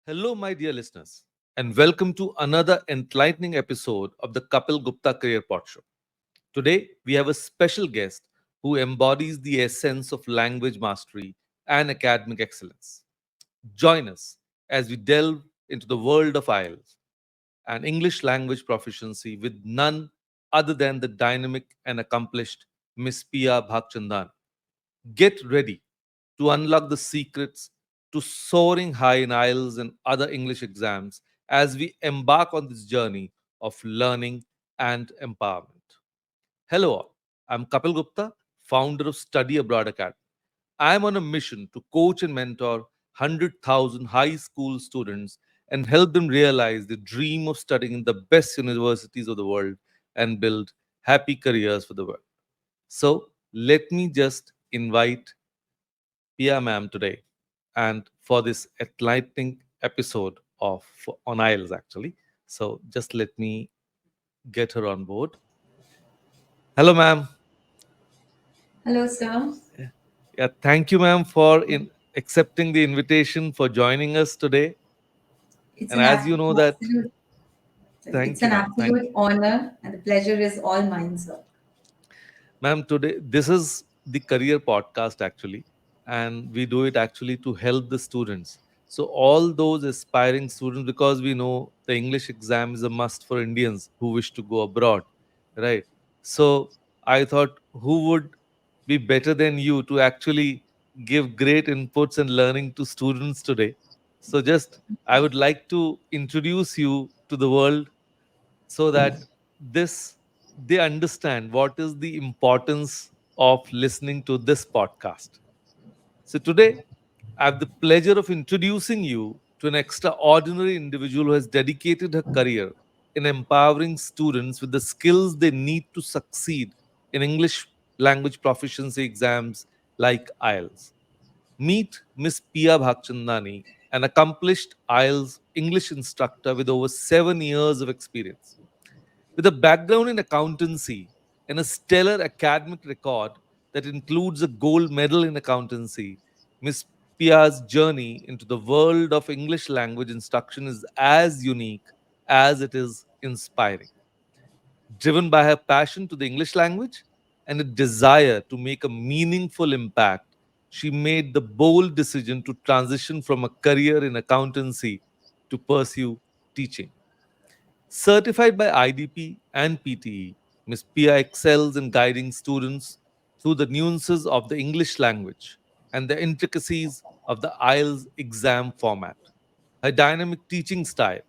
Hello, my dear listeners, and welcome to another enlightening episode of the Kapeel Gupta Career Pod Show. Today, we have a special guest who embodies the essence of language mastery and academic excellence. Join us as we delve into the world of IELTS and English language proficiency with none other than the dynamic and accomplished Miss Piya Bhagchandani. Get ready to unlock the secrets to soaring high in IELTS and other English exams as we embark on this journey of learning and empowerment. Hello, all. I'm Kapeel Gupta, founder of Study Abroad Academy. I am on a mission to coach and mentor 100,000 high school students and help them realize the dream of studying in the best universities of the world and build happy careers for the world. So, let me just invite Pia ma'am today and for this enlightening episode of on IELTS actually. So just let me get her on board. Hello ma'am. Hello, sir. Yeah, thank you ma'am for in accepting the invitation for joining us today. It's And an as you know that, absolute, sorry, it's thank you an ma'am. Thank absolute honor, and the pleasure is all mine, sir. Ma'am, today this is the career podcast actually, and we do it actually to help the students. So all those aspiring students, because we know the English exam is a must for Indians who wish to go abroad, right? So I thought, who would be better than you to actually give great inputs and learning to students today? So just I would like to introduce you to the world so that this they understand what is the importance of listening to this podcast. So today I have the pleasure of introducing you to an extraordinary individual who has dedicated her career in empowering students with the skills they need to succeed in English language proficiency exams like IELTS. Meet Miss Piya Bhagchandani, an accomplished IELTS English instructor with over 7 years of experience. With a background in accountancy and a stellar academic record that includes a gold medal in accountancy, Ms. Pia's journey into the world of English language instruction is as unique as it is inspiring. Driven by her passion to the English language and a desire to make a meaningful impact, she made the bold decision to transition from a career in accountancy to pursue teaching. Certified by IDP and PTE, Ms. Pia excels in guiding students through the nuances of the English language and the intricacies of the IELTS exam format. Her dynamic teaching style,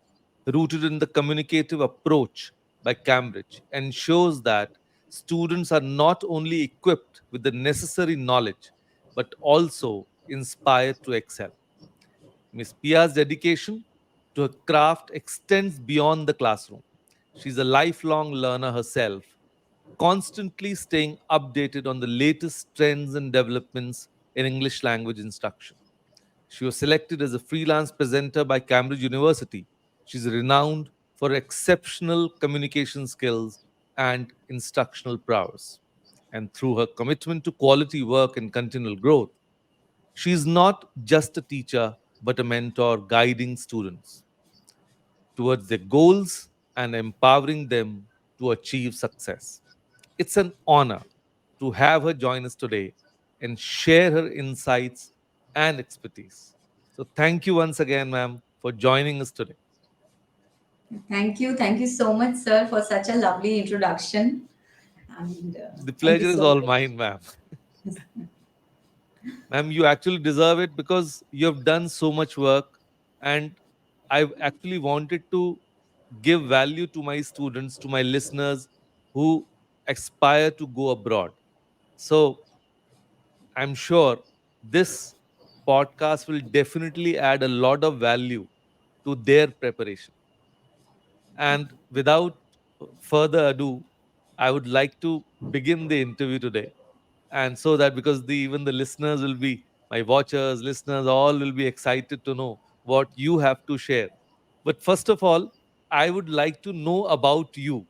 rooted in the communicative approach by Cambridge, ensures that students are not only equipped with the necessary knowledge but also inspired to excel. Miss Pia's dedication to her craft extends beyond the classroom. She's a lifelong learner herself, constantly staying updated on the latest trends and developments in English language instruction. She was selected as a freelance presenter by Cambridge University. She's renowned for exceptional communication skills and instructional prowess. And through her commitment to quality work and continual growth, she is not just a teacher, but a mentor guiding students towards their goals and empowering them to achieve success. It's an honor to have her join us today and share her insights and expertise. So, thank you once again, ma'am, for joining us today. Thank you. Thank you so much, sir, for such a lovely introduction. And The thank you pleasure is so all much. mine, ma'am. Ma'am, you actually deserve it because you have done so much work, and I've actually wanted to give value to my students, to my listeners who aspire to go abroad. So I'm sure this podcast will definitely add a lot of value to their preparation. And without further ado, I would like to begin the interview today. And so that because even the listeners will be, my watchers, listeners, all will be excited to know what you have to share. But first of all, I would like to know about you,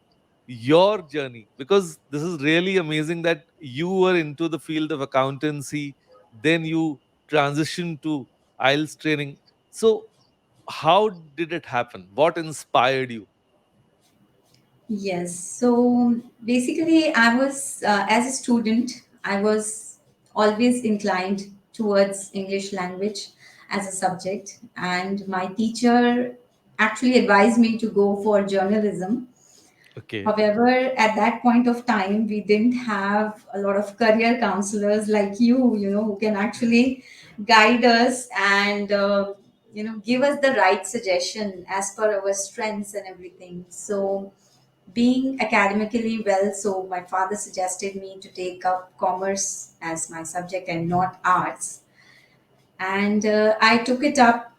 your journey, because this is really amazing that you were into the field of accountancy, then you transitioned to IELTS training. So how did it happen? What inspired you? Yes. So basically, I was, as a student, I was always inclined towards English language as a subject, and my teacher actually advised me to go for journalism. Okay. However, at that point of time, we didn't have a lot of career counselors like you know, who can actually guide us and, give us the right suggestion as per our strengths and everything. So, being academically well, so my father suggested me to take up commerce as my subject and not arts. And I took it up.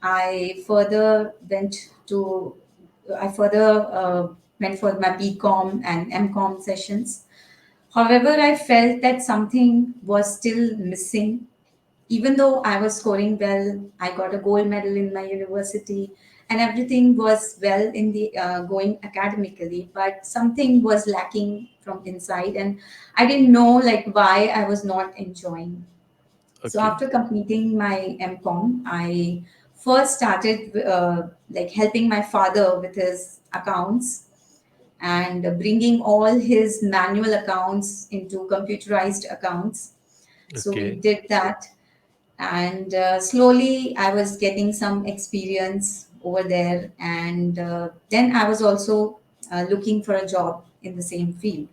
I further went to, I further went for my BCom and MCom sessions. However, I felt that something was still missing. Even though I was scoring well, I got a gold medal in my university, and everything was well in the going academically, but something was lacking from inside, and I didn't know like why I was not enjoying. So Okay. after completing my MCom, I first started like helping my father with his accounts and bringing all his manual accounts into computerized accounts. So we Okay. did that, and slowly I was getting some experience over there, and then I was also looking for a job in the same field.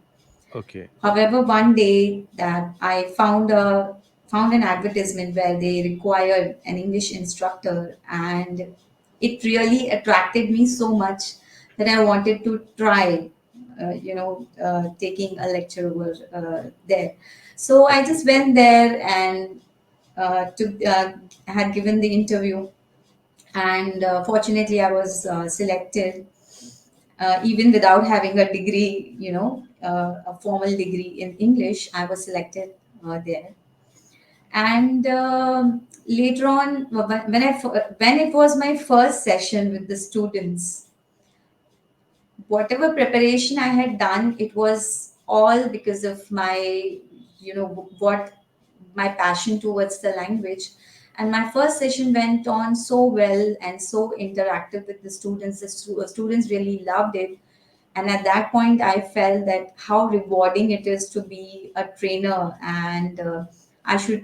Okay. However, one day that I found an advertisement where they required an English instructor, and it really attracted me so much that I wanted to try, taking a lecture over there. So I Okay. just went there and had given the interview, and fortunately, I was selected even without having a degree, a formal degree in English. I was selected there. And later on, when it was my first session with the students, whatever preparation I had done, it was all because of my, what my passion towards the language. And my first session went on so well and so interactive with the students. The students really loved it. And at that point, I felt that how rewarding it is to be a trainer, and I should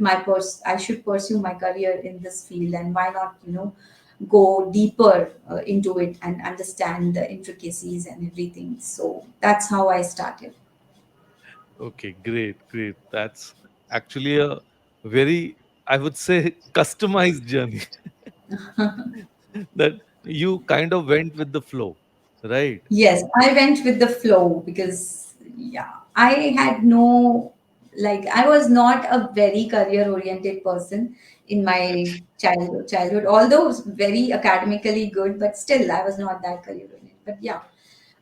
pursue my career in this field, and why not, go deeper into it and understand the intricacies and everything. So that's how I started. Okay. Great. Great. That's actually a very, I would say, customized journey that you kind of went with the flow, right? Yes, I went with the flow because, yeah, I had no, like, I was not a very career oriented person in my childhood, although very academically good, but still I was not that career oriented. But yeah,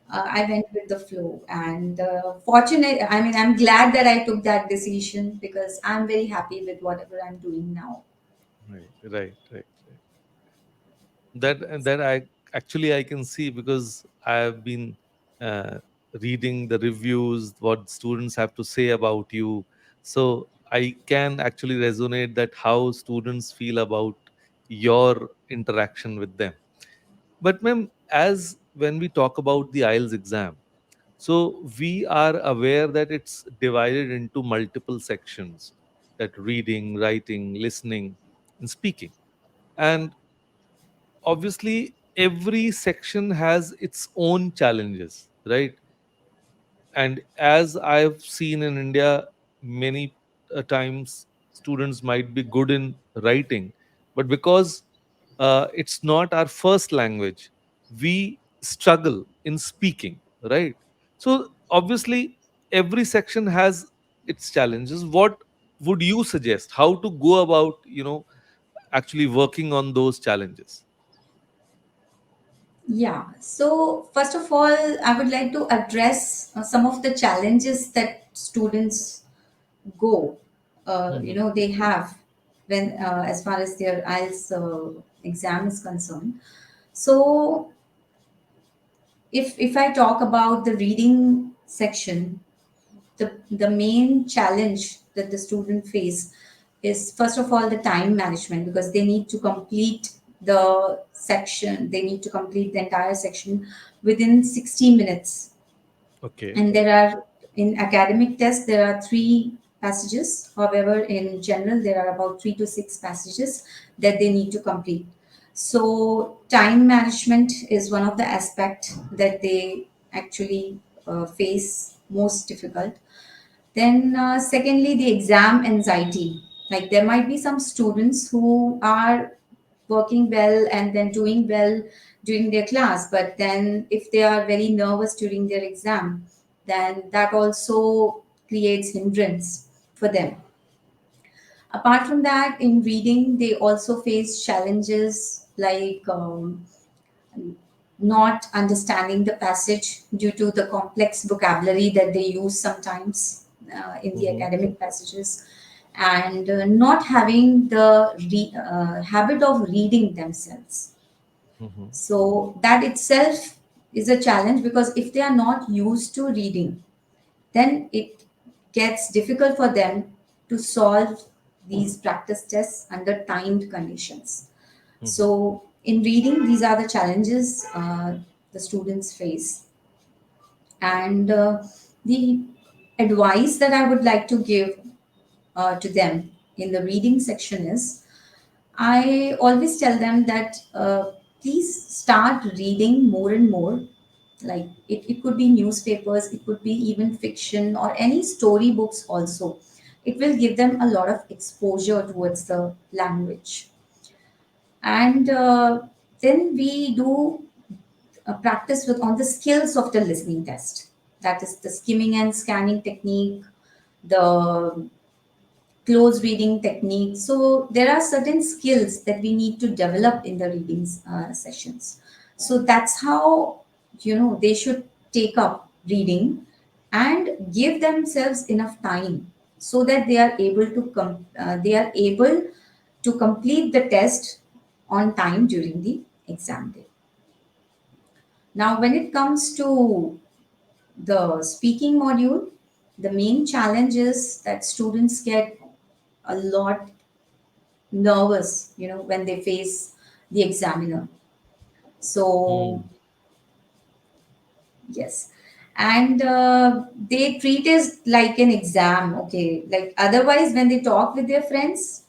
I went with the flow, and fortunate, I mean, I'm glad that I took that decision because I'm very happy with whatever I'm doing now. Right. Right. Right. Right. That I actually I can see because I have been uh, reading the reviews, what students have to say about you. So I can actually resonate that how students feel about your interaction with them. But ma'am, as when we talk about the IELTS exam, so we are aware that it's divided into multiple sections, that reading, writing, listening, and speaking. And obviously every section has its own challenges, right? And as I've seen in India, many times students might be good in writing, but because it's not our first language, we struggle in speaking, right? So obviously every section has its challenges. What would you suggest, how to go about, actually working on those challenges? Yeah. So, first of all, I would like to address some of the challenges that students go, Mhm. they have when, as far as their IELTS exam is concerned. So, if I talk about the reading section, the main challenge that the student face is first of all the time management, because they need to complete. the section, they need to complete the entire section within 60 minutes. Okay. And there are, in academic tests, there are three passages. However, in general, there are about 3 to 6 passages that they need to complete. So time management is one of the aspect that they actually face most difficult. Then, secondly, the exam anxiety. Like there might be some students who are working well and then doing well during their class, but then if they are very nervous during their exam, then that also creates hindrance for them. Apart from that, in reading, they also face challenges like not understanding the passage due to the complex vocabulary that they use sometimes in the Mm-hmm. academic passages, and not having the habit of reading themselves. Mm-hmm. So that itself is a challenge, because if they are not used to reading, then it gets difficult for them to solve these practice tests under timed conditions. Mm-hmm. So, in reading, these are the challenges the students face. And the advice that I would like to give to them in the reading section is, I always tell them that please start reading more and more. Like it could be newspapers, it could be even fiction or any story books also. It will give them a lot of exposure towards the language. And then we do practice with on the skills of the listening test. That is the skimming and scanning technique, the close reading technique. So there are certain skills that we need to develop in the reading sessions. So that's how, they should take up reading and give themselves enough time so that they are able to complete the test on time during the exam day. Now, when it comes to the speaking module, the main challenge is that students get a lot nervous, when they face the examiner. So, Mm. yes. And they treat it like an exam, okay? Like otherwise, when they talk with their friends,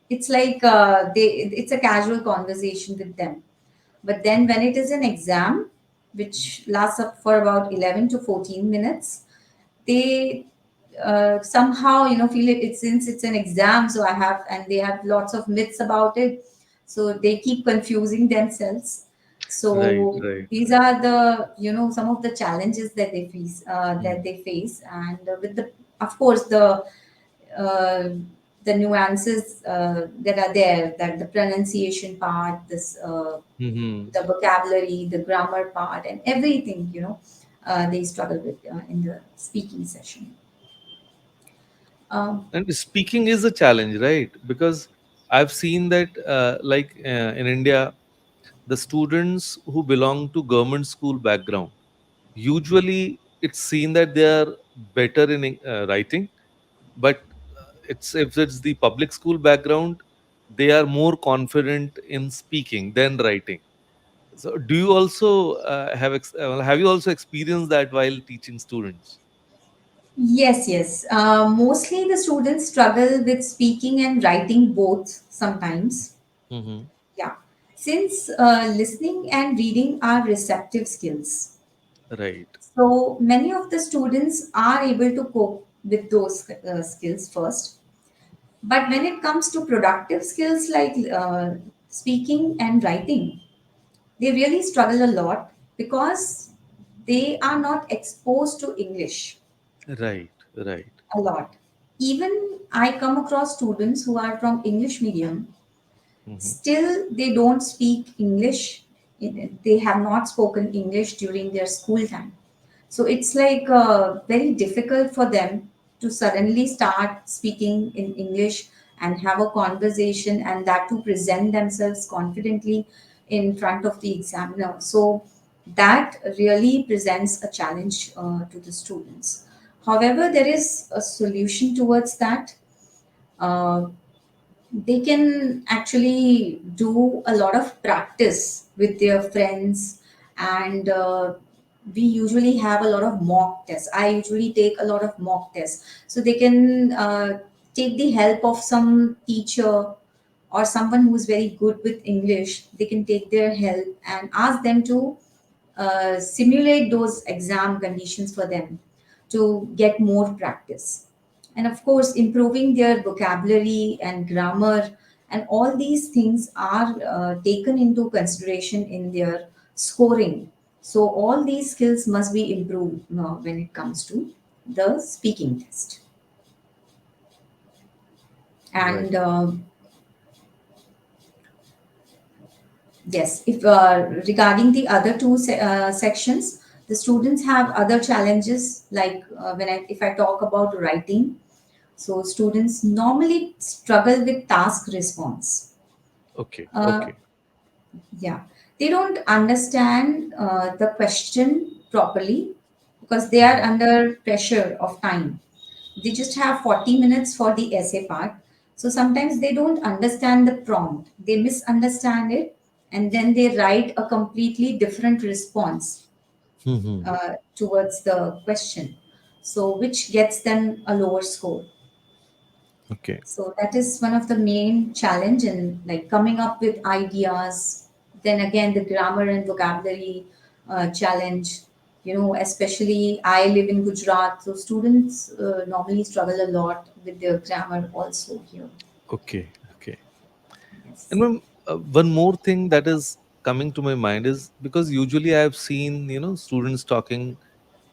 it's like it's a casual conversation with them. But then when it is an exam, which lasts up for about 11 to 14 minutes, they somehow feel it, since it's an exam, so I have, and they have lots of myths about it, so they keep confusing themselves. Right, So right. these are the some of the challenges that Mm. they face. And with the, of course, uh, the nuances that are there, that the pronunciation part, this Mm-hmm. the vocabulary, the grammar part, and everything, they struggle with in the speaking session. Um, And speaking is a challenge, right? Because I've seen that, in India, the students who belong to government school background, usually it's seen that they are better in writing, but it's if it's the public school background, they are more confident in speaking than writing. So, do you also have you also experienced that while teaching students? yes, yes. Mostly the students struggle with speaking and writing both sometimes. Hmm. Yeah. Since listening and reading are receptive skills. Right, So many of the students are able to cope with those skills first. But when it comes to productive skills like speaking and writing, they really struggle a lot because they are not exposed to English right, right. a lot. Even I come across students who are from English medium, Hmm. still they don't speak English. They have not spoken English during their school time. So it's like very difficult for them to suddenly start speaking in English and have a conversation, and that to present themselves confidently in front of the examiner. So that really presents a challenge to the students. However, there is a solution towards that. Uh, They can actually do a lot of practice with their friends, and we usually have a lot of mock tests. I usually take a lot of mock tests, so they can take the help of some teacher or someone who is very good with English. They can take their help and ask them to simulate those exam conditions for them to get more practice. And of course, improving their vocabulary and grammar, and all these things are taken into consideration in their scoring. So, all these skills must be improved when it comes to the speaking test. Right. And yes, if regarding the other two sections, the students have other challenges like if I talk about writing, so students normally struggle with task response. Okay. Uh, Okay. yeah, they don't understand the question properly because they are Hmm. under pressure of time. They just have 40 minutes for the essay part. So sometimes they don't understand the prompt, they misunderstand it, and then they write a completely different response Hmm. towards the question. So, which gets them a lower score. Okay. So that is one of the main challenge in like coming up with ideas. Then again, the grammar and vocabulary challenge. Especially I live in Gujarat, so students normally struggle a lot with their grammar also here. Okay. Okay. And Yes, ma'am, one more thing that is coming to my mind is because usually I have seen, students talking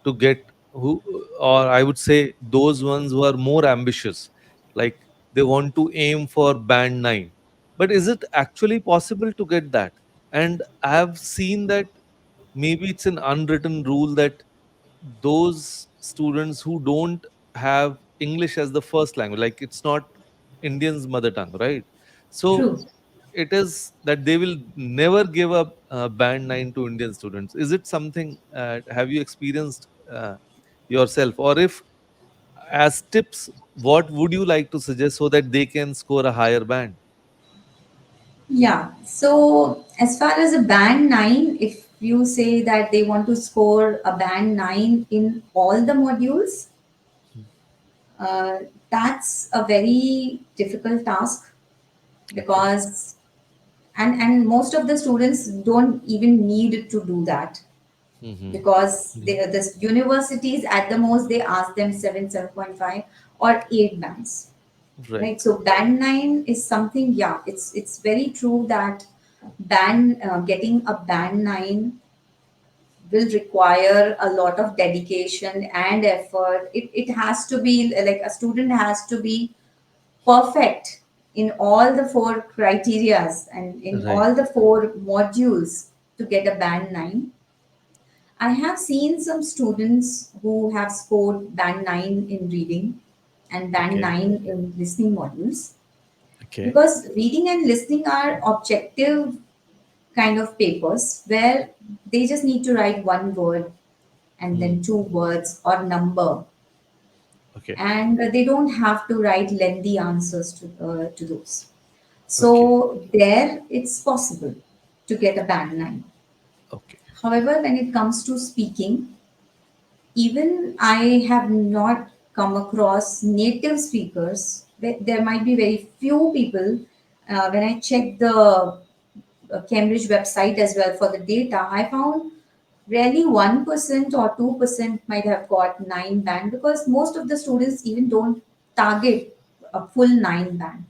to get who, or I would say those ones who are more ambitious, like they want to aim for band 9. But is it actually possible to get that? And I have seen that maybe it's an unwritten rule that those students who don't have English as the first language, like it's not Indian's mother tongue, right? So true. it is that they will never give up band 9 to Indian students. Is it something, have you experienced yourself? Or if, as tips, what would you like to suggest so that they can score a higher band? Yeah. So as far as a band nine, if you say that they want to score a band nine in all the modules, Hmm. uh, that's a very difficult task Okay. because and most of the students don't even need to do that Hmm. because Hmm. the universities at the most they ask them 7.5 or 8 bands, Right. right? So band 9 is something, yeah, it's very true that band getting a band 9 will require a lot of dedication and effort. It has to be like a student has to be perfect in all the four criterias and in Right. all the four modules to get a band 9. I have seen some students who have scored band 9 in reading and band Okay. 9 in listening modules Okay. because reading and listening are objective kind of papers where they just need to write one word and Hmm. then two words or number, Okay. and they don't have to write lengthy answers to those. Okay. So there it's possible to get a band 9. Okay. However, when it comes to speaking, even I have not come across native speakers. There might be very few people. When I checked the Cambridge website as well for the data, I found really 1% or 2% might have got 9 band because most of the students even don't target a full 9 band.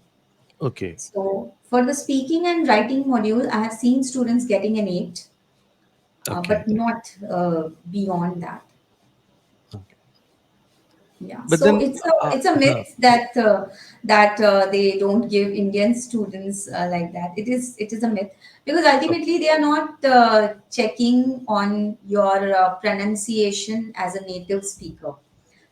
Okay. So for the speaking and writing module, I have seen students getting an 8, Okay. but not beyond that. Okay. Yeah, But so then, it's a myth that they don't give Indian students like that. It is a myth because okay. ultimately they are not checking on your pronunciation as a native speaker.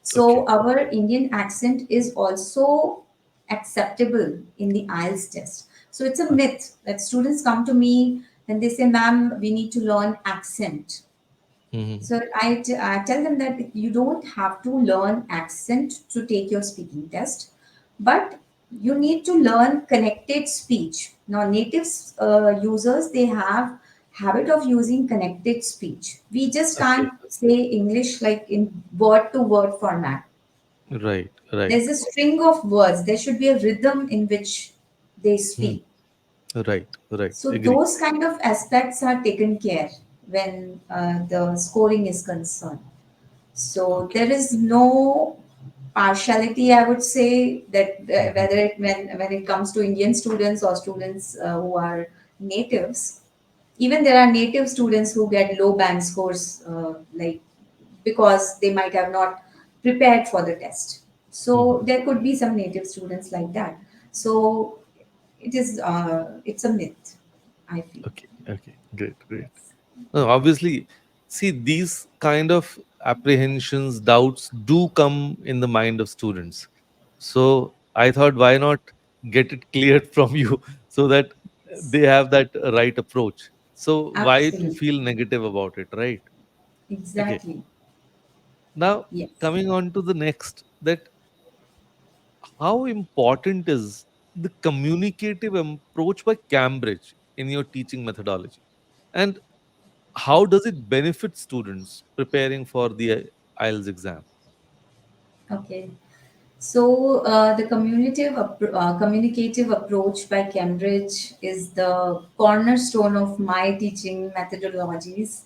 So Okay. our Indian accent is also acceptable in the IELTS test. So it's a Okay. myth that students come to me and they say, "Ma'am, we need to learn accent." Hmm. So I tell them that you don't have to learn accent to take your speaking test, but You need to learn connected speech. Now, native users, they have habit of using connected speech. We just Okay. can't say English like in word to word format. Right. Right. There's a string of words. There should be a rhythm in which they Hmm. speak. Right. Right. So Agree. those kind of aspects are taken care when the scoring is concerned. So Okay. there is no partiality, I would say, that Hmm. whether when it comes to Indian students or students who are natives, even there are native students who get low band scores, like because they might have not prepared for the test. So Hmm. there could be some native students like that. So it's a myth, I feel. Okay. Okay. Great. Great. No, obviously, see, these kind of apprehensions, doubts do come in the mind of students. So I thought, why not get it cleared from you so that they have that right approach. So why to Absolutely. feel negative about it, right? Okay. Exactly. Now Yes. coming on to the next, that how important is the communicative approach by Cambridge in your teaching methodology? And how does it benefit students preparing for the IELTS exam? Okay. So, the communicative approach by Cambridge is the cornerstone of my teaching methodologies,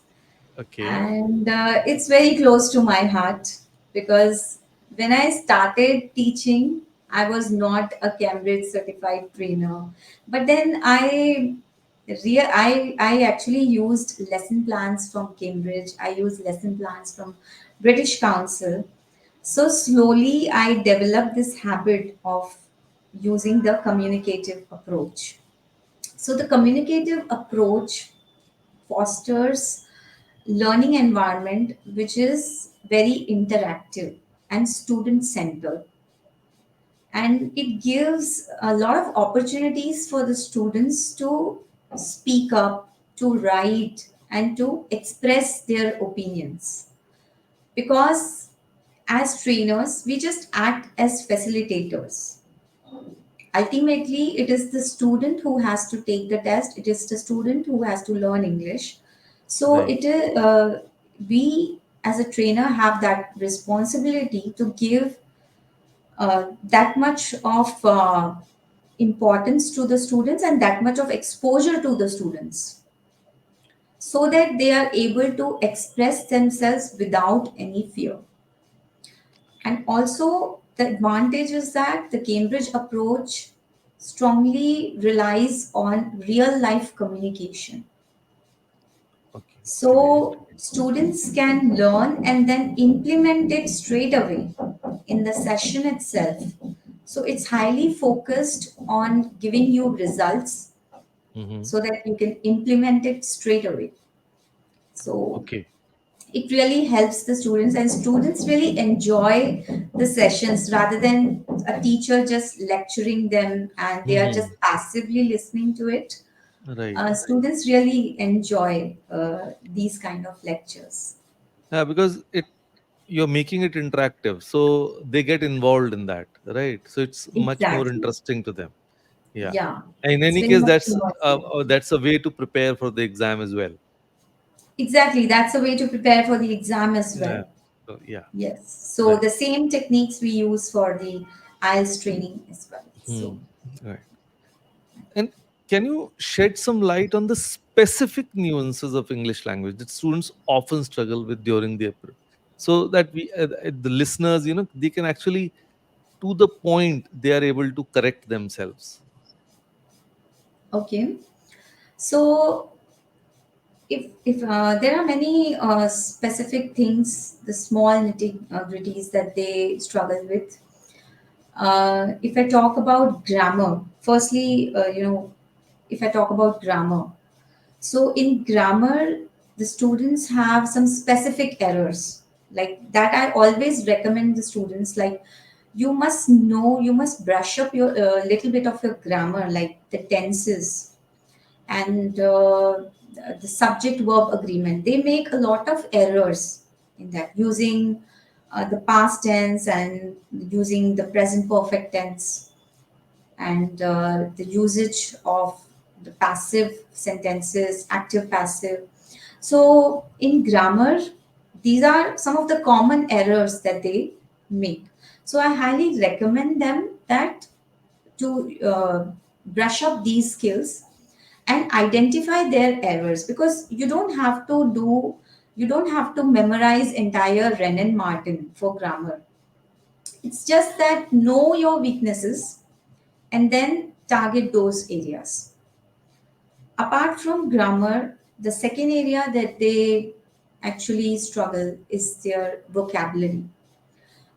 Okay. and it's very close to my heart because when I started teaching, I was not a Cambridge certified trainer, but then I actually used lesson plans from Cambridge. I used lesson plans from British Council, so slowly, I developed this habit of using the communicative approach. So the communicative approach fosters learning environment which is very interactive and student centered, and it gives a lot of opportunities for the students to speak up, to write, and to express their opinions, because as trainers we just act as facilitators. Ultimately it is the student who has to take the test, it is the student who has to learn English. So Right. it is we as a trainer have that responsibility to give that much of importance to the students and that much of exposure to the students so that they are able to express themselves without any fear. Okay. And also, the advantage is that the Cambridge approach strongly relies on real life communication. Okay. Great. So, students can learn and then implement it straight away in the session itself. So, it's highly focused on giving you results Hmm. so that you can implement it straight away. So, Okay. it really helps the students, and students really enjoy the sessions rather than a teacher just lecturing them and they are just Hmm. passively listening to it. Right. Students really enjoy these kind of lectures. Yeah, because you're making it interactive, so they get involved in that, right? So it's much more Exactly. interesting to them. Yeah. Yeah, In it's any very case, much immersive. that's a way to prepare for the exam as well. Exactly, that's a way to prepare for the exam as Yeah. well. So, yeah. Yes, so Right. the same techniques we use for the IELTS training as well. Hmm. So Right. And can you shed some light on the specific nuances of English language that students often struggle with during their so that the listeners, they can actually, to the point, they are able to correct themselves. okay, so if there are many specific things, the small nitty gritties that they struggle with. If I talk about grammar, firstly, if I talk about grammar, so in grammar, the students have some specific errors like that. I always recommend the students, like, you must brush up your little bit of your grammar, like the tenses and the subject verb agreement. They make a lot of errors in that, using the past tense and using the present perfect tense. and the usage of the passive sentences, active passive. So, in grammar, these are some of the common errors that they make. So, I highly recommend them that to brush up these skills and identify their errors, because you don't have to memorize entire Renan Martin for grammar. It's just that know your weaknesses and then target those areas. Apart from grammar, the second area that they actually struggle is their vocabulary.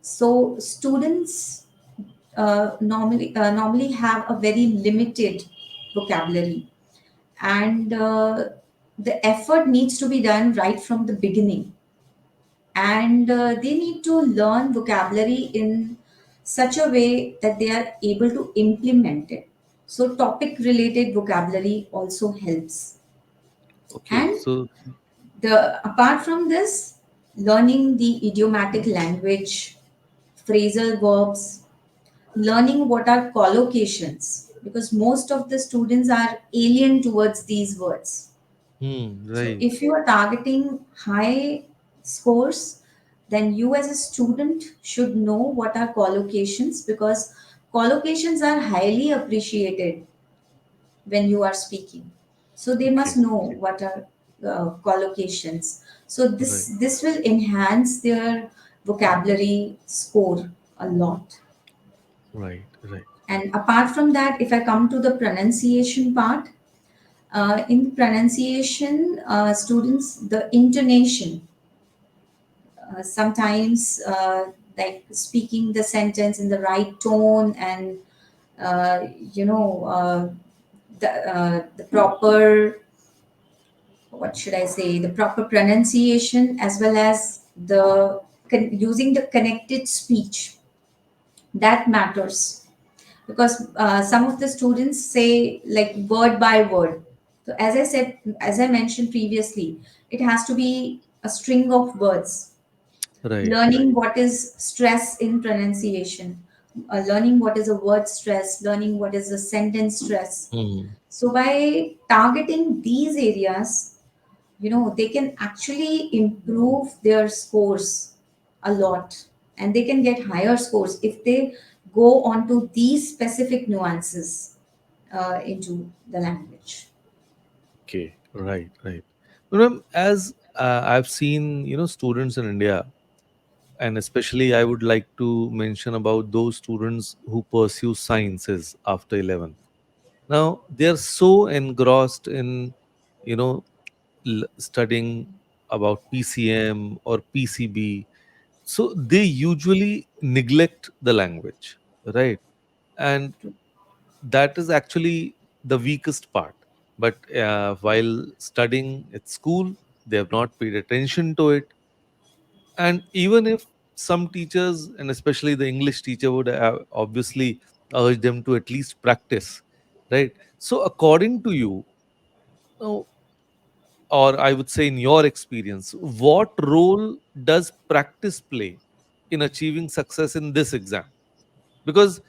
So students normally have a very limited vocabulary, and the effort needs to be done right from the beginning, and they need to learn vocabulary in such a way that they are able to implement it. So topic related vocabulary also helps. Okay. And So, the apart from this, learning the idiomatic language, phrasal verbs, learning what are collocations, because most of the students are alien towards these words. So right. if you are targeting high scores, then you as a student should know what are collocations, because collocations are highly appreciated when you are speaking. So they must Okay. know what are collocations. So Right. this will enhance their vocabulary score a lot. Right. Right. And apart from that, if I come to the pronunciation part, in pronunciation, students, the intonation, sometimes like speaking the sentence in the right tone, and uh, you know uh, the proper, what should I say, the proper pronunciation, as well as the using the connected speech, that matters, because some of the students say like word by word. So as I mentioned previously, it has to be a string of words. Right. Learning what is stress in pronunciation, learning what is a word stress, learning what is a sentence stress. Hmm. So by targeting these areas, they can actually improve their scores a lot, and they can get higher scores if they go on to these specific nuances into the language. Okay. Right. Right. But ma'am, as I've seen, students in India, and especially I would like to mention about those students who pursue sciences after 11th. Now they are so engrossed in, you know, studying about PCM or PCB, so they usually neglect the language, right? And that is actually the weakest part. But while studying at school, they have not paid attention to it. And even if some teachers, and especially the English teacher, would obviously urge them to at least practice, right? So according to you, uh, or I would say in your experience, what role does practice play in achieving success in this exam? Because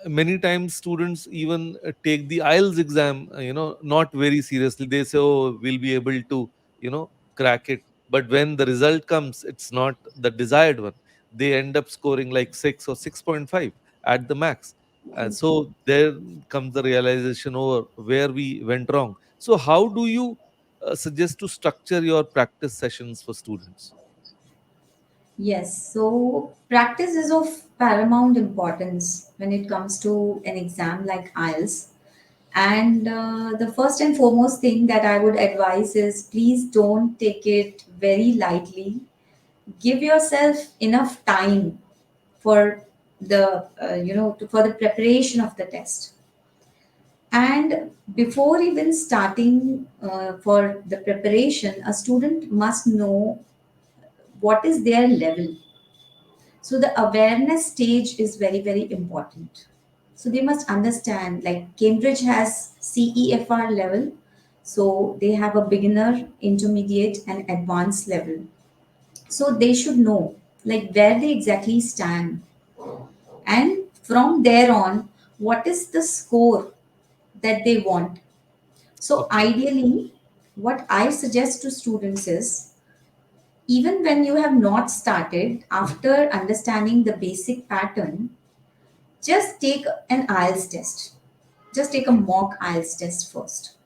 many times students even take the IELTS exam, not very seriously. They say, "Oh, we'll be able to, crack it." But when the result comes, it's not the desired one. They end up scoring like 6 or 6.5 at the max. So there comes the realization over where we went wrong. So how do you suggest to structure your practice sessions for students? Yes, so practice is of paramount importance when it comes to an exam like IELTS. And the first and foremost thing that I would advise is, please don't take it very lightly. Give yourself enough time for for the preparation of the test. And before even starting for the preparation, a student must know what is their level. So the awareness stage is very, very important. So they must understand, like Cambridge has CEFR level. So they have a beginner, intermediate, and advanced level. So they should know like where they exactly stand. And from there on, what is the score that they want. So Okay. ideally, what I suggest to students is, even when you have not started, after understanding the basic pattern, just take an IELTS test. Just take a Okay. mock IELTS test first.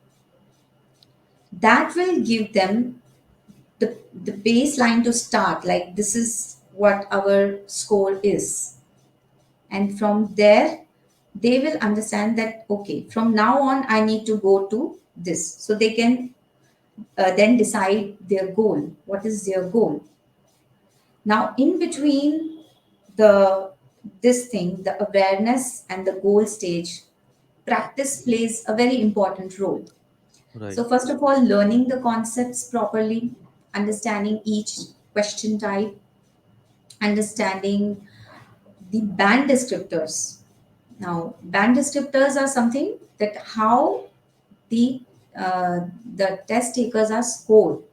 That will give them the baseline to start. Like, this is what our score is. And from there, they will understand that, okay, from now on, I need to go to this. So they can then decide their goal. What is their goal? Now, in between the this thing, the awareness and the goal stage, practice plays a very important role. Right. So, first of all, learning the concepts properly, understanding each question type, understanding the band descriptors. Now, band descriptors are something that how the uh, the test takers are scored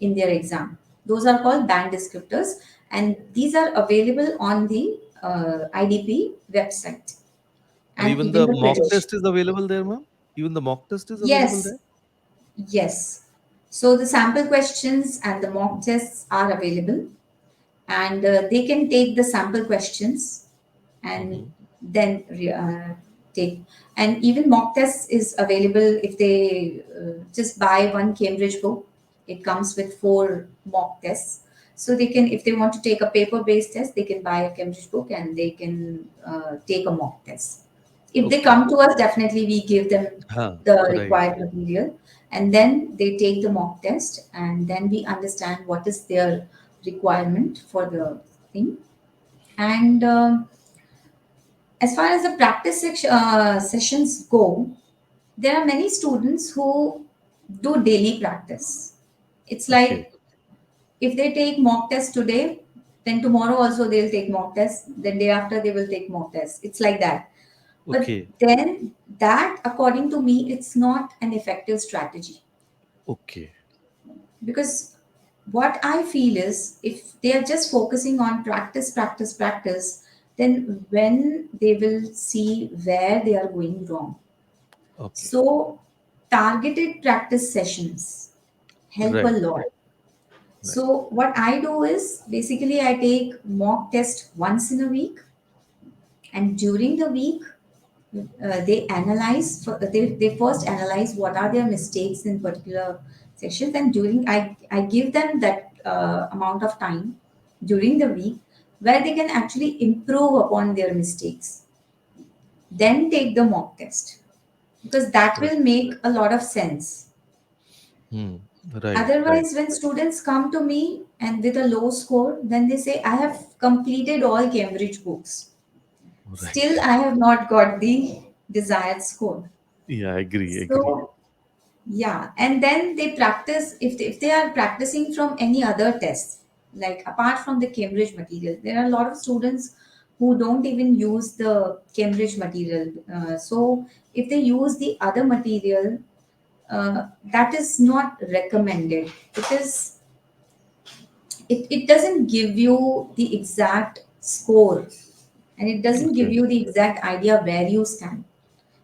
in their exam. Those are called band descriptors, and these are available on the IDP website, And and even even the the mock British. test is available there, ma'am? Even the mock test is available Yes, there? yes. So the sample questions and the mock tests are available, and they can take the sample questions and Mm-hmm. then take. And even mock tests is available if they just buy one Cambridge book. It comes with four mock tests, so they can, if they want to take a paper based test, they can buy a Cambridge book and they can take a mock test. If they Okay. come to us, definitely we give them Huh. the Right. required material, and then they take the mock test, and then we understand what is their requirement for the thing. And as far as the practice sessions go, there are many students who do daily practice. It's Okay. like, if they take mock test today, then tomorrow also they'll take mock test, then day after they will take mock test. It's like that. But Okay. then, that, according to me, it's not an effective strategy. Okay. Because what I feel is, if they are just focusing on practice, practice, practice, then when they will see where they are going wrong. Okay. So, targeted practice sessions help a Right. lot. Right. So, what I do is, basically I take mock test once in a week, and during the week, they first analyze what are their mistakes in particular sections, and during I give them that amount of time during the week where they can actually improve upon their mistakes, then take the mock test, because that Right. will make a lot of sense. Hmm. Right. Right. Otherwise, when students come to me and with a low score, then they say, I have completed all Cambridge books, still Right. I have not got the desired score. Yeah, I agree. Agree. So yeah, and then they practice, if they are practicing from any other tests, like apart from the Cambridge material, there are a lot of students who don't even use the Cambridge material. So if they use the other material, that is not recommended, because it doesn't give you the exact score, and it doesn't give Okay. you the exact idea where you stand,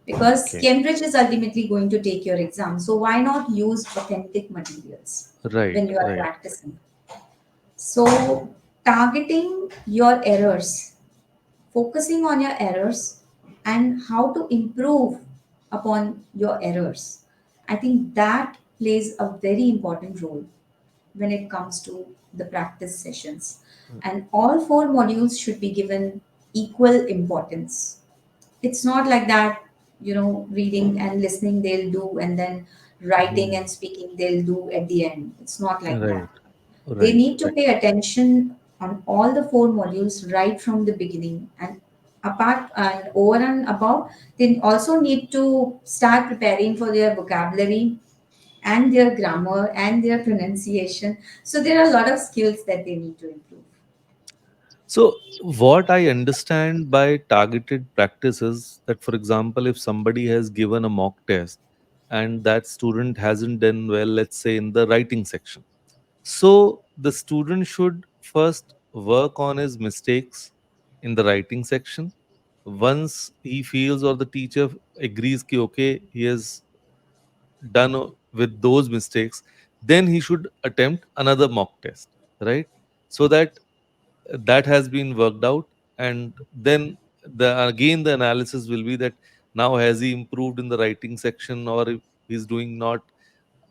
because Okay. Cambridge is ultimately going to take your exam. So why not use authentic materials Right. when you are Right. practicing? So targeting your errors, focusing on your errors and how to improve upon your errors. I think that plays a very important role when it comes to the practice sessions. And all four modules should be given equal importance. It's not like that, reading and listening they'll do, and then writing Hmm. and speaking they'll do at the end. It's not like that. Right. They Right. need to Right. pay attention on all the four modules right from the beginning, and apart and over and above, they also need to start preparing for their vocabulary and their grammar and their pronunciation. So there are a lot of skills that they need to improve. So, what I understand by targeted practice is that, for example, if somebody has given a mock test and that student hasn't done well, let's say in the writing section, so the student should first work on his mistakes in the writing section, Once he feels or the teacher agrees ki okay, he has done with those mistakes, then he should attempt another mock test, right? So that that has been worked out, and then the analysis will be that now has he improved in the writing section, or if he's doing not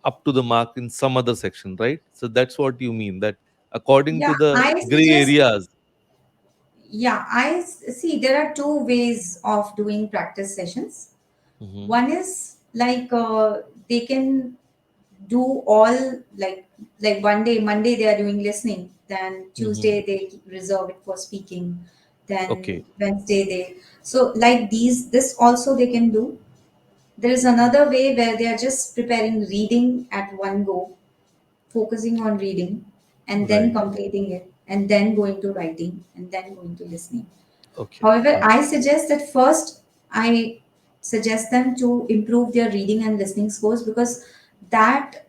up to the mark in some other section, right? So that's what you mean, that according Yeah, to the I gray suggest, areas. yeah, see there are two ways of doing practice sessions. Hmm. One is like they can do all, like one day, Monday they are doing listening, then Hmm. Tuesday they reserve it for speaking, then Okay. Wednesday they, so like these, this also they can do. There is another way where they are just preparing reading at one go, focusing on reading and then Right. completing it, and then going to writing and then going to listening. Okay. However, I suggest that first I suggest them to improve their reading and listening scores, because that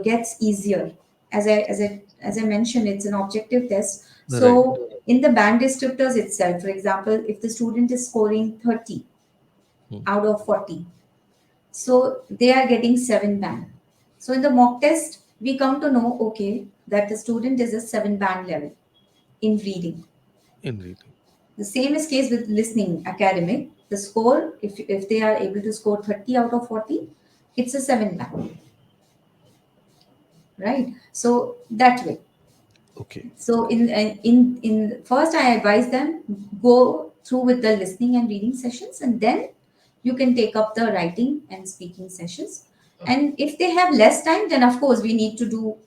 gets easier. As I mentioned, it's an objective test. Right. So in the band descriptors itself, for example, if the student is scoring 30 Mm. out of 40, so they are getting 7 band. So in the mock test, we come to know, okay, that the student is a 7 band level in reading. In reading. The same is case with listening academic. The score, if they are able to score 30 out of 40, it's a 7 band, right? So that way. Okay. So in first I advise them, go through with the listening and reading sessions, and then you can take up the writing and speaking sessions. And if they have less time, then of course we need to do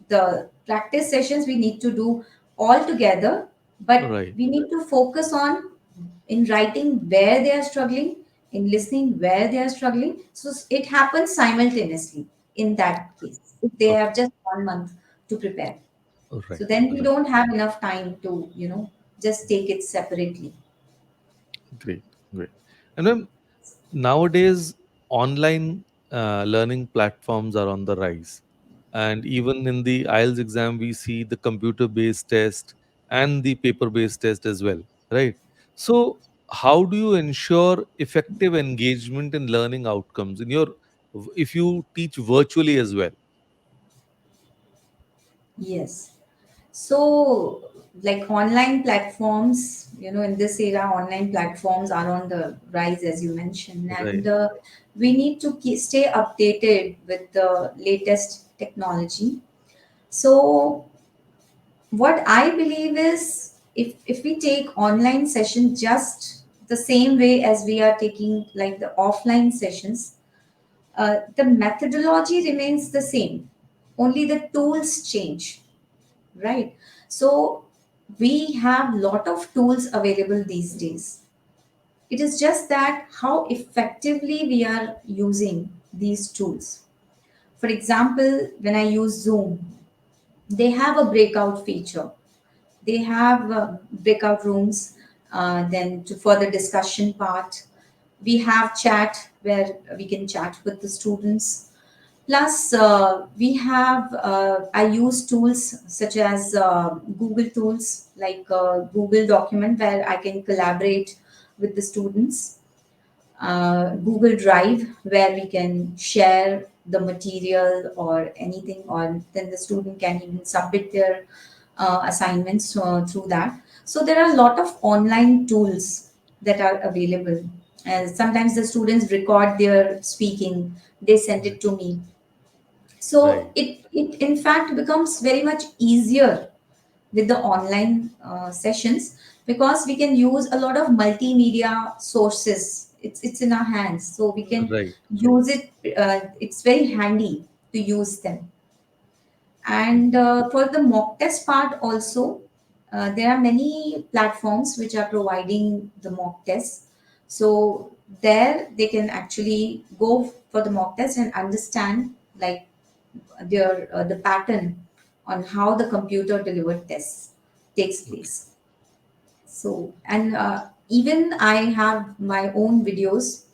the practice sessions, we need to do all together, but Right. we need to focus on in writing where they are struggling, in listening where they are struggling. So it happens simultaneously in that case, if they have Okay. just 1 month to prepare. Right. So then we Right. don't have enough time to, just take it separately. Great. Great. And then nowadays, online learning platforms are on the rise. And even in the IELTS exam, we see the computer based test and the paper based test as well, right? So, how do you ensure effective engagement in learning outcomes in your, if you teach virtually as well? Yes. So, like online platforms, in this era, online platforms are on the rise, as you mentioned, Right. and we need to stay updated with the latest technology. So, what I believe is, if we take online sessions just the same way as we are taking like the offline sessions, the methodology remains the same, only the tools change, right? So we have lot of tools available these days. It is just that how effectively we are using these tools. For example, when I use Zoom, they have a breakout feature. They have breakout rooms, then to further discussion part. We have chat where we can chat with the students. Plus, we have, I use tools such as Google tools like Google Document where I can collaborate with the students. Google Drive where we can share the material or anything, or then the student can even submit their assignments through that. So there are a lot of online tools that are available. And sometimes the students record their speaking, they send Right. it to me, so Right. it in fact becomes very much easier with the online sessions, because we can use a lot of multimedia sources. It's in our hands, so we can Right. use it. It's very handy to use them. And for the mock test part also, there are many platforms which are providing the mock test. So there they can actually go for the mock test and understand like the pattern on how the computer delivered tests takes Okay. place. So and even I have my own videos.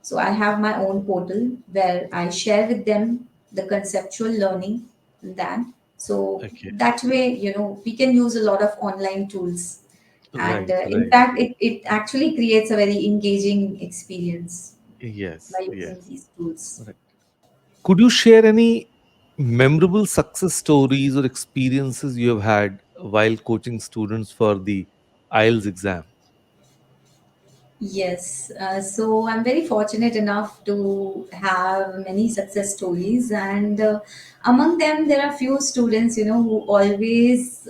So I have my own portal where I share with them the conceptual learning in that. So Okay. that way, we can use a lot of online tools. And Right, in right. fact, it actually creates a very engaging experience by Yes, using yes. these tools. Right. Could you share any memorable success stories or experiences you have had while coaching students for the IELTS exam? Yes, so I'm very fortunate enough to have many success stories, and among them, there are few students, who always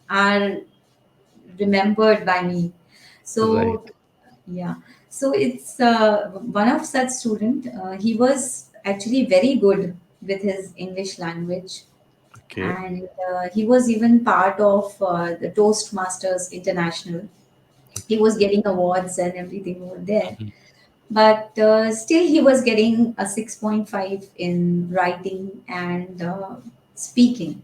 are remembered by me. Right. So, yeah, so it's one of such student. He was actually very good with his English language, Okay. and he was even part of the Toastmasters International. He was getting awards and everything over there, Mhm. but still he was getting a 6.5 in writing and speaking.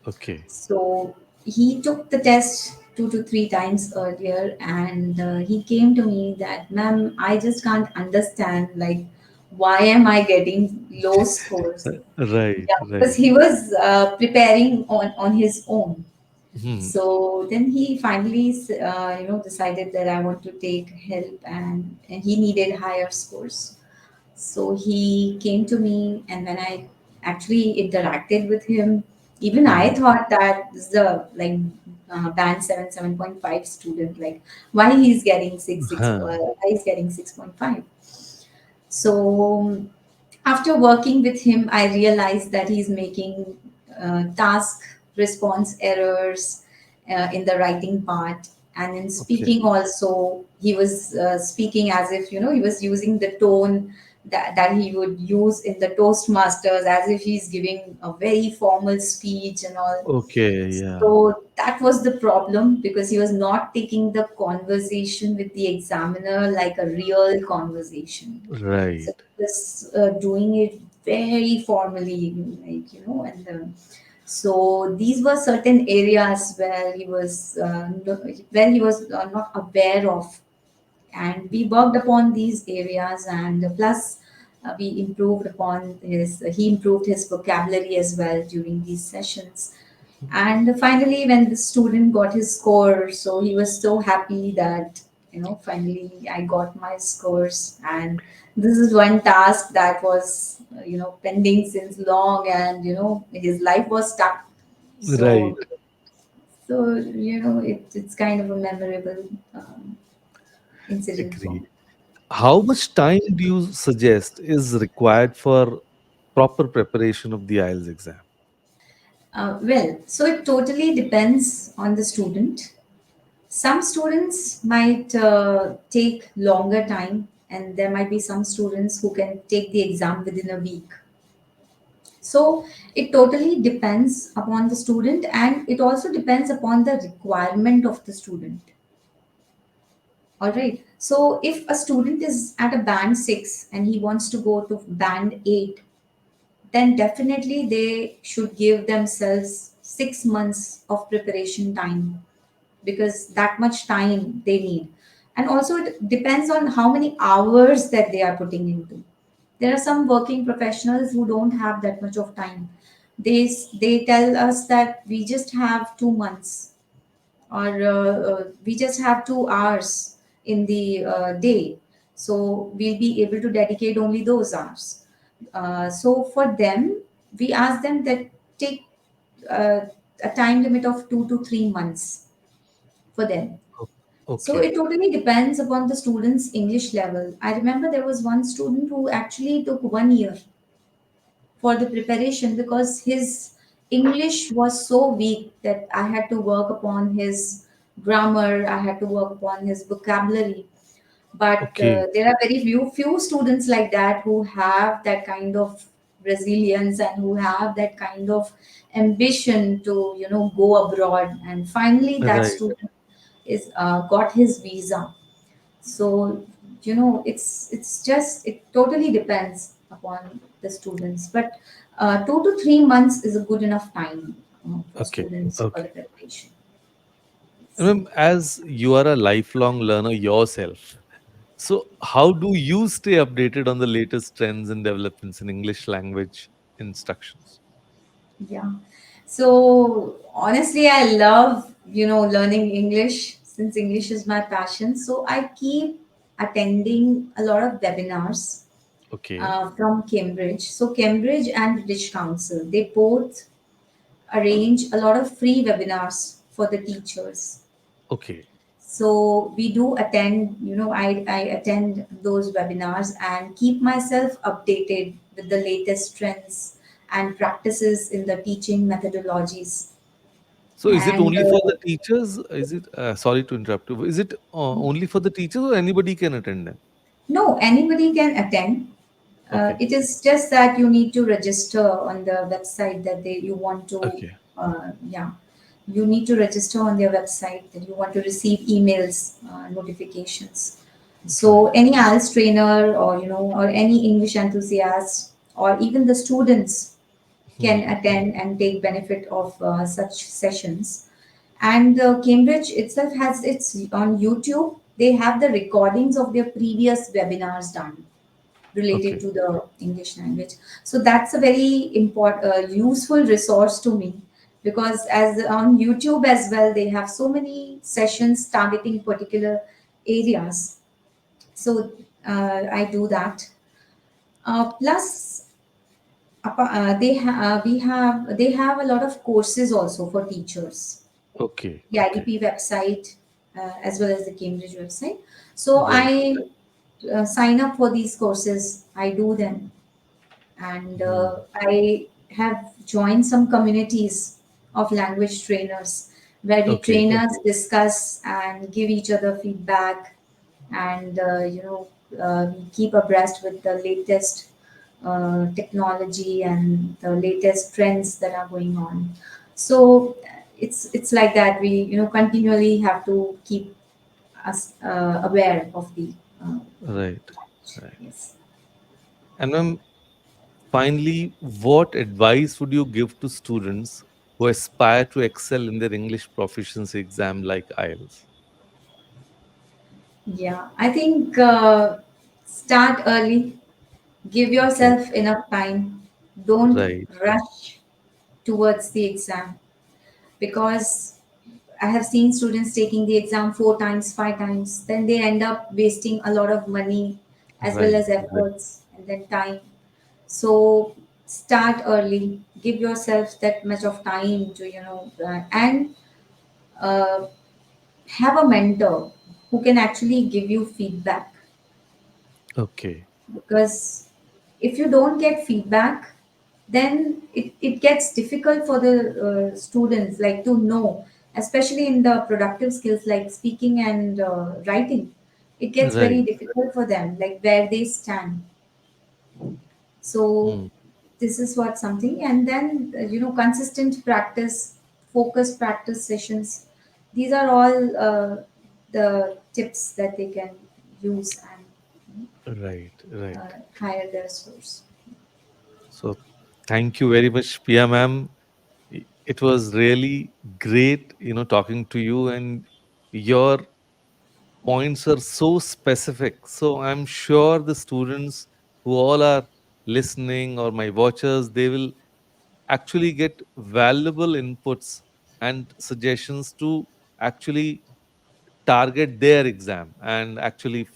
Okay. So he took the test 2 to 3 times earlier, and he came to me that, ma'am, I just can't understand, like, why am I getting low scores? Right, Yeah, because right. he was preparing on his own. Mhm. So then he finally, decided that I want to take help, and he needed higher scores. So he came to me, and when I actually interacted with him, even I Mhm. thought that this is a like band 7.5 student. Like, why he's getting Huh. why he's getting 6.5? So after working with him, I realized that he's making task response errors in the writing part. And in Okay. speaking also, he was speaking as if, he was using the tone that he would use in the Toastmasters, as if he's giving a very formal speech and all. Okay. Yeah. So that was the problem, because he was not taking the conversation with the examiner like a real conversation. So Right. he was doing it very formally, like, and so these were certain areas where he was not aware of, and we worked upon these areas, and plus we improved upon his he improved his vocabulary as well during these sessions. And finally, when the student got his score, so he was so happy that, finally I got my scores. And this is one task that was, pending since long, and, his life was stuck. Right. So, it's kind of a memorable incident for Agreed. me. How much time do you suggest is required for proper preparation of the IELTS exam? Well, so it totally depends on the student. Some students might take longer time, and there might be some students who can take the exam within a week. So it totally depends upon the student, and it also depends upon the requirement of the student. All right. So if a student is at a band 6 and he wants to go to band 8, then definitely they should give themselves 6 months of preparation time, because that much time they need. And also it depends on how many hours that they are putting into. There are some working professionals who don't have that much of time. They tell us that we just have 2 months, or we just have 2 hours in the day, so we'll be able to dedicate only those hours. So for them, we ask them that take uh, a time limit of 2 to 3 months for them. O- So Okay. it totally depends upon the student's English level. I remember there was one student who actually took 1 year for the preparation, because his English was so weak that I had to work upon his grammar, I had to work upon his vocabulary. But Okay. there are very few students like that who have that kind of resilience, and who have that kind of ambition to, go abroad. And finally, that Right. student is got his visa. So, it's just, it totally depends upon the students, but 2 to 3 months is a good enough time for Okay. students for Okay. the preparation. And ma'am, as you are a lifelong learner yourself, so how do you stay updated on the latest trends and developments in English language instructions? Yeah. So honestly, I love, learning English since English is my passion, so I keep attending a lot of webinars Okay. from Cambridge. So Cambridge and British Council, they both arrange a lot of free webinars for the teachers. Okay. So we do attend, I attend those webinars and keep myself updated with the latest trends and practices in the teaching methodologies. So is it And only for the teachers? Is it, sorry to interrupt you, is it only for the teachers or anybody can attend them? no, anybody can attend. Okay. It is just that you need to register on the website that you want to, Okay. yeah, you need to register on their website that you want to receive emails, notifications. So Right. any IELTS trainer or or any English enthusiast or even the students can Hmm. attend and take benefit of such sessions. And Cambridge itself has its on YouTube. They have the recordings of their previous webinars done related Okay. to the English language. So that's a very important, useful resource to me because as on YouTube as well, they have so many sessions targeting particular areas. So I do that. Plus, they have a lot of courses also for teachers. Okay. The Okay. IDP website as well as the Cambridge website. So Right. I sign up for these courses. I do them, and Hmm. I have joined some communities of language trainers where we Okay. trainers discuss and give each other feedback, and we keep abreast with the latest technology and the latest trends that are going on. So it's like that. We continually have to keep us aware of the uh, Right. Right. yes. And finally, what advice would you give to students who aspire to excel in their English proficiency exam like IELTS? Yeah, I think start early, give Okay. yourself enough time, don't Right. rush towards the exam because I have seen students taking the exam four times, five times, then they end up wasting a lot of money as well Right. as Right. efforts and then time. So start early, give yourself that much of time to, and uh, have a mentor who can actually give you feedback Okay. because if you don't get feedback then it gets difficult for the students like to know, especially in the productive skills like speaking and writing. It gets very Right. difficult for them like where they stand. So Hmm. this is what something, and then consistent practice, focused practice sessions, these are all the tips that they can use and Right. Right. higher their scores. So thank you very much, Pia ma'am. It was really great, talking to you, and your points are so specific. So I'm sure the students who all are listening or my watchers, they will actually get valuable inputs and suggestions to actually target their exam and actually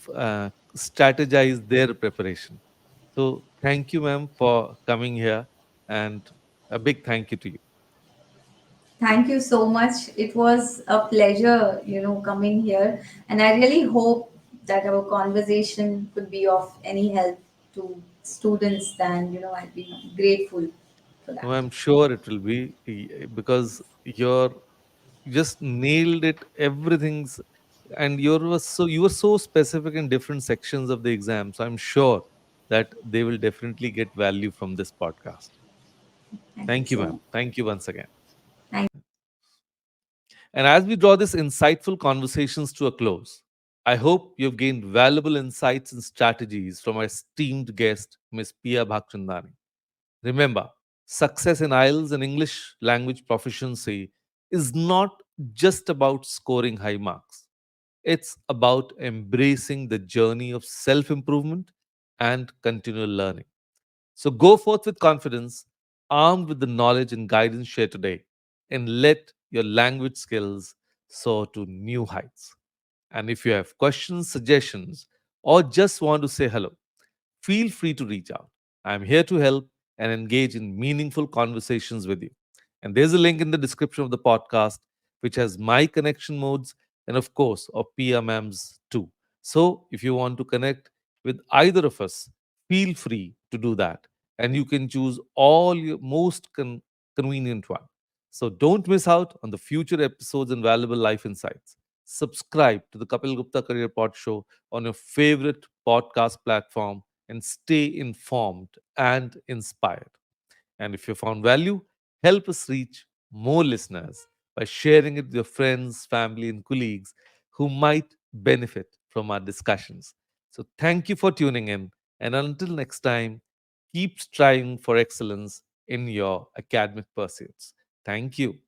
strategize their preparation. So thank you, ma'am, for coming here, and a big thank you to you. Thank you so much. It was a pleasure, coming here. And I really hope that our conversation could be of any help to students. Then, I'd be grateful for No, that. I'm sure it will be because you're you just nailed it. Everything's and you were so specific in different sections of the exam. So I'm sure that they will definitely get value from this podcast. Thank you Thank you, so ma'am. much. Thank you once again. Thank And as we draw this insightful conversations to a close, I hope you've gained valuable insights and strategies from our esteemed guest, Ms. Piya Bhagchandani. Remember, success in IELTS and English language proficiency is not just about scoring high marks. It's about embracing the journey of self improvement and continual learning. So go forth with confidence, armed with the knowledge and guidance shared today, and let your language skills soar to new heights. And if you have questions, suggestions, or just want to say hello, feel free to reach out. I'm here to help and engage in meaningful conversations with you. And there's a link in the description of the podcast, which has my connection modes and, of course, of PMM's too. So if you want to connect with either of us, feel free to do that. And you can choose all your most convenient one. So don't miss out on the future episodes and valuable life insights. Subscribe to the Kapil Gupta Career Pod Show on your favorite podcast platform and stay informed and inspired. And if you found value, help us reach more listeners by sharing it with your friends, family, and colleagues who might benefit from our discussions. So, thank you for tuning in. And until next time, keep striving for excellence in your academic pursuits. Thank you.